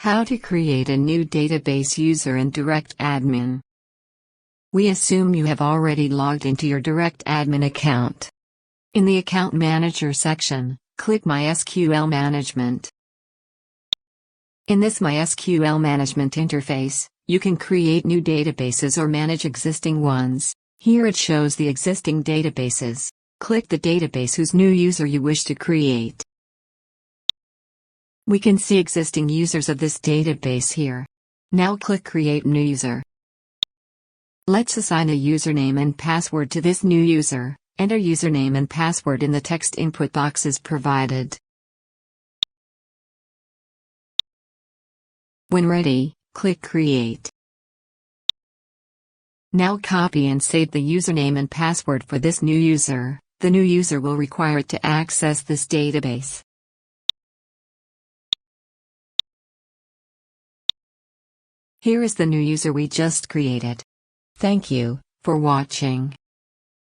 How to create a new database user in DirectAdmin. We assume you have already logged into your DirectAdmin account. In the Account Manager section, click MySQL Management. In this MySQL Management interface, you can create new databases or manage existing ones. Here it shows the existing databases. Click the database whose new user you wish to create. We can see existing users of this database here. Now click Create New User. Let's assign a username and password to this new user. Enter username and password in the text input boxes provided. When ready, click Create. Now copy and save the username and password for this new user. The new user will require it to access this database. Here is the new user we just created. Thank you for watching.